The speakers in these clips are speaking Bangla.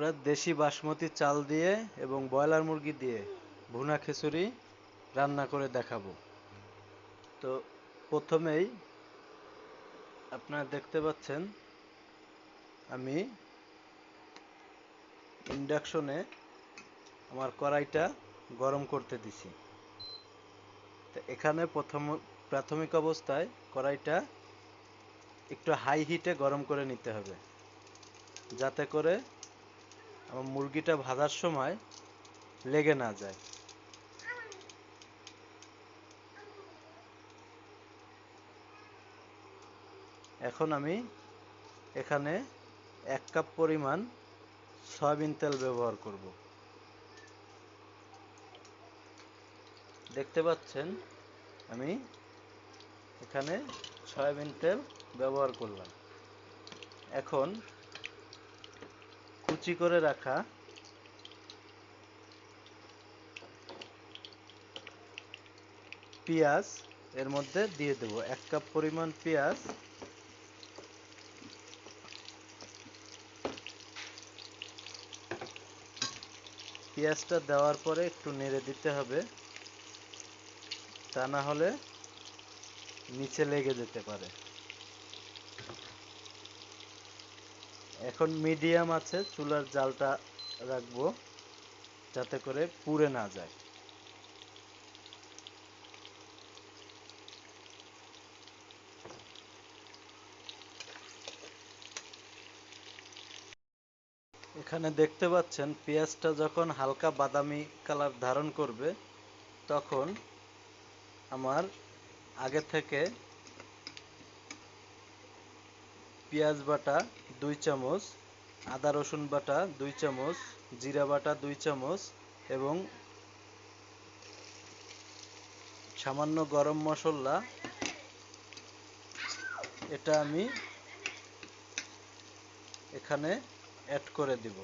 আমরা দেশি বাসমতি চাল দিয়ে এবং ব্রয়লার মুরগি দিয়ে ভুনা খিচুড়ি রান্না করে দেখাবো। তো প্রথমেই আপনারা দেখতে পাচ্ছেন আমি ইন্ডাকশনে আমার কড়াইটা গরম করতে দিছি। তো এখানে প্রাথমিক অবস্থায় কড়াইটা একটু হাই হিটে গরম করে নিতে হবে, যাতে করে আমার মুরগিটা ভাজার সময় লেগে না যায়। এখন আমি এখানে 1 কাপ পরিমাণ সয়াবিন তেল ব্যবহার করব। দেখতে পাচ্ছেন আমি এখানে সয়াবিন তেল ব্যবহার করলাম। এখন কুচি করে রাখা পেঁয়াজ এর মধ্যে দিয়ে দেব। 1 কাপ পরিমাণ পেঁয়াজ। পেঁয়াজটা দেওয়ার পরে একটু নেড়ে দিতে হবে, তা না হলে নিচে লেগে যেতে পারে। এখন মিডিয়াম আছে চুলার জালটা রাখবো, যাতে করে পুড়ে না যায়। এখানে দেখতে পাচ্ছেন পেঁয়াজটা যখন হালকা বাদামি কালার ধারণ করবে, তখন আমার আগে থেকে পেঁয়াজ বাটা 2 চামচ, আদা রসুন বাটা 2 চামচ, জিরা বাটা 2 চামচ এবং সামান্য গরম মশলা, এটা আমি এখানে অ্যাড করে দিব।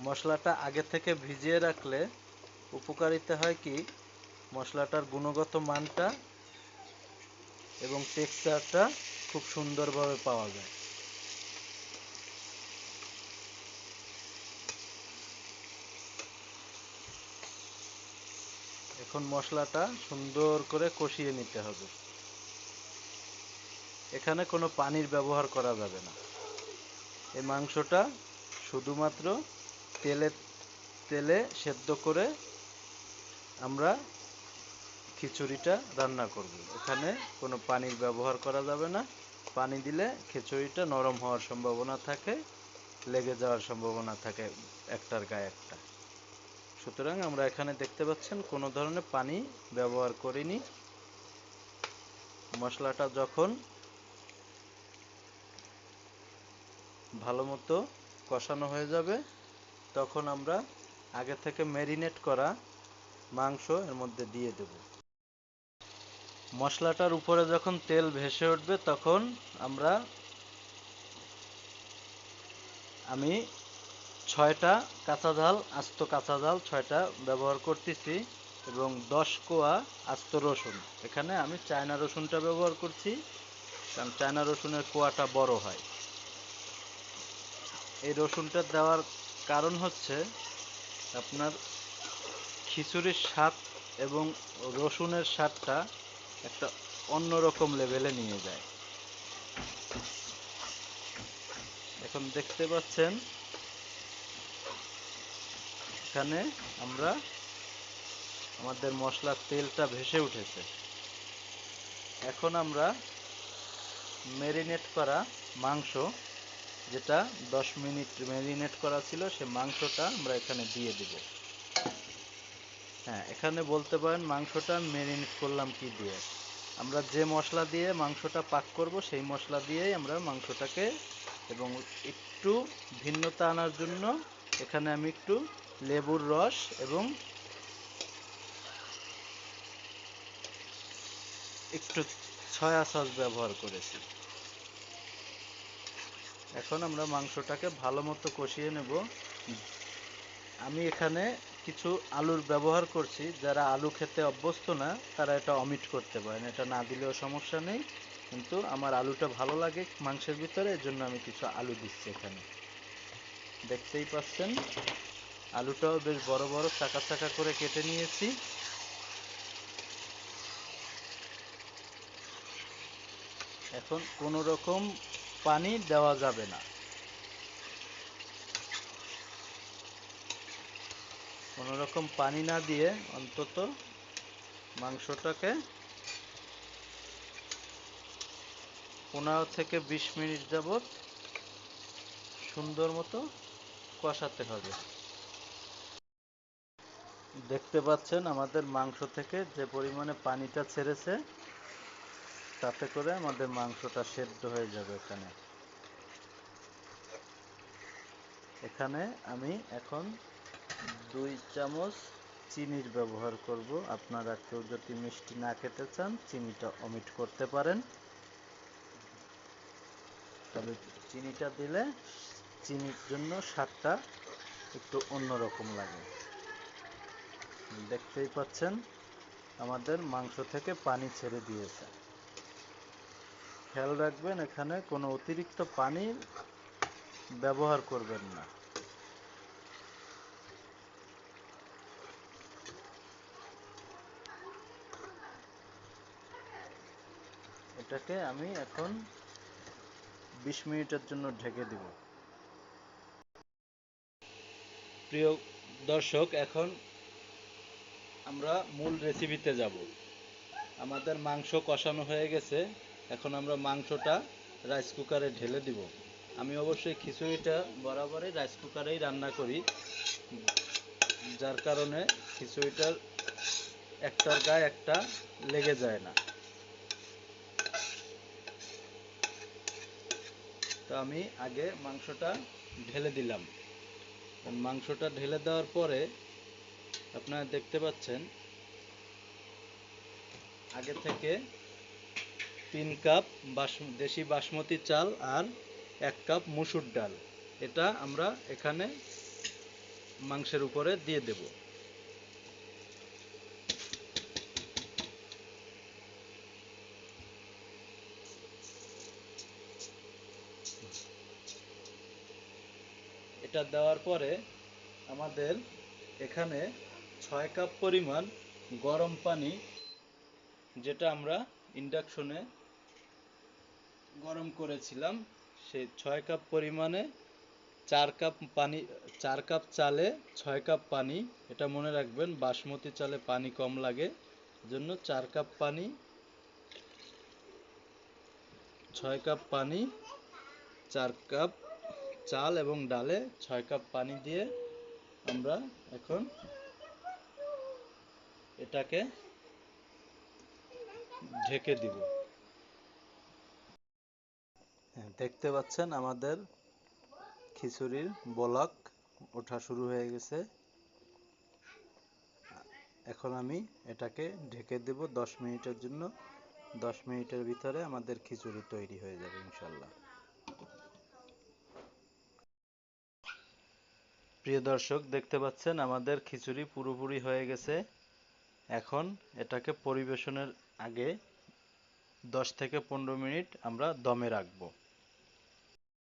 মশলাটা আগে থেকে ভিজিয়ে রাখলে উপকারিতা হয় কি, মশলাটার গুণগত মানটা এবং টেক্সচারটা খুব সুন্দরভাবে পাওয়া যায়। এখন মশলাটা সুন্দর করে কষিয়ে নিতে হবে। এখানে কোনো পানির ব্যবহার করা যাবে না। এই মাংসটা শুধুমাত্র তেলে সেদ্ধ করে আমরা খিচুড়িটা রান্না করব। এখানে কোনো পানির ব্যবহার করা যাবে না। পানি দিলে খিচুড়িটা নরম হওয়ার সম্ভাবনা থাকে, লেগে যাওয়ার সম্ভাবনা থাকে একটার গায়ে একটা। সুতরাং আমরা এখানে দেখতে পাচ্ছেন কোনো ধরনের পানি ব্যবহার করিনি। মশলাটা যখন ভালো মতো কষানো হয়ে যাবে, তখন আমরা আগে থেকে ম্যারিনেট করা মাংস এর মধ্যে দিয়ে দেব। মশলাটার উপরে যখন তেল ভেসে উঠবে, তখন আমি 6টা কাঁচা ঝাল, আস্ত কাঁচা ঝাল 6টা ব্যবহার করতেছি এবং 10 কোয়া আস্ত রসুন। এখানে আমি চায়না রসুনটা ব্যবহার করছি, কারণ চায়না রসুনের কোয়াটা বড় হয়। এই রসুনটা দেওয়ার কারণ হচ্ছে আপনার খিচুড়ির স্বাদ এবং রসুনের স্বাদটা একটা অন্যরকম লেভেলে নিয়ে যায়। এখন দেখতে পাচ্ছেন এখানে আমাদের মশলার তেলটা ভেসে উঠেছে। এখন আমরা ম্যারিনেট করা মাংস, যেটা 10 মিনিট ম্যারিনেট করা ছিল, সে মাংসটা আমরা এখানে দিয়ে দিব। হ্যাঁ, এখানে বলতে পারেন মাংসটা ম্যারিনেট করলাম কি দিয়ে। আমরা যে মশলা দিয়ে মাংসটা পাক করব, সেই মশলা দিয়েই আমরা মাংসটাকে, এবং একটু ভিন্নতা আনার জন্য এখানে আমি একটু লেবুর রস এবং একটু সয়া সস ব্যবহার করেছি। এখন আমরা মাংসটাকে ভালো মতো কষিয়ে নেব। আমি এখানে কিছু আলুর ব্যবহার করছি। যারা আলু খেতে অভ্যস্ত না, তারা এটা অমিট করতে পারেন, এটা না দিলেও সমস্যা নেই। কিন্তু আমার আলুটা ভালো লাগে মাংসের ভিতরে, এর জন্য আমি কিছু আলু দিচ্ছি এখানে। দেখতেই পাচ্ছেন আলুটাও বেশ বড় বড় চাকা চাকা করে কেটে নিয়েছি। এখন কোনো রকম পানি দেওয়া যাবে না, কোনো রকম পানি না দিয়ে অন্তত মাংসটাকে 15 থেকে 20 মিনিট যাবত সুন্দর মতো কষাতে হবে। দেখতে পাচ্ছেন আমাদের মাংস থেকে যে পরিমাণে পানিটা ছেড়েছে, তাতে করে আমাদের মাংসটা সেদ্ধ হয়ে যাবে। এখানে আমি এখন 2 চামচ চিনির ব্যবহার করব। আপনারা কেউ যদি মিষ্টি না খেতে চান চিনিটা ওমিট করতে পারেন, তবে চিনিটা দিলে চিনির জন্য স্বাদটা একটু অন্যরকম লাগে। দেখতেই পাচ্ছেন আমাদের মাংস থেকে পানি ছেড়ে দিয়েছে। খেয়াল রাখবেন এখানে কোনো অতিরিক্ত পানি ব্যবহার করবেন না। এটাকে আমি এখন 20 মিনিটের জন্য ঢেকে দিব। প্রিয় দর্শক, এখন আমরা মূল রেসিপিতে যাব। আমাদের মাংস কষানো হয়ে গেছে, এখন আমরা মাংসটা রাইস কুকারে ঢেলে দিব। আমি অবশ্যই খিচুড়িটা বরাবরই রাইস কুকারেই রান্না করি, যার কারণে খিচুড়িটার একটার গায়ে একটা লেগে যায় না। তো আমি আগে মাংসটা ঢেলে দিলাম। মাংসটা ঢেলে দেওয়ার পরে আপনারা দেখতে পাচ্ছেন আগে থেকে 3 কাপ দেশি বাসমতি চাল আর 1 কাপ মসুর ডাল, এটা আমরা এখানে মাংসের উপরে দিয়ে দেব। এটা দেওয়ার পরে আমাদের এখানে 6 কাপ পরিমাণ গরম পানি, যেটা আমরা ইন্ডাকশনে গরম করেছিলাম, সেই 6 কাপ পরিমাণে 4 কাপ পানি, 4 কাপ চালে 6 কাপ পানি। এটা মনে রাখবেন, বাসমতি চালে পানি কম লাগে, জন্য 4 কাপ পানি, 6 কাপ পানি, 4 কাপ চাল এবং ডালে 6 কাপ পানি দিয়ে আমরা এখন এটাকে ঢেকে দিব। দেখতে পাচ্ছেন আমাদের খিচুড়ির বলক ওঠা শুরু হয়ে গেছে। এখন আমি এটাকে ঢেকে দেব 10 মিনিটের জন্য। 10 মিনিটের ভিতরে আমাদের খিচুড়ি তৈরি হয়ে যাবে ইনশাল্লাহ। প্রিয় দর্শক, দেখতে পাচ্ছেন আমাদের খিচুড়ি পুরোপুরি হয়ে গেছে। এখন এটাকে পরিবেশনের আগে 10 থেকে 15 মিনিট আমরা দমে রাখবো।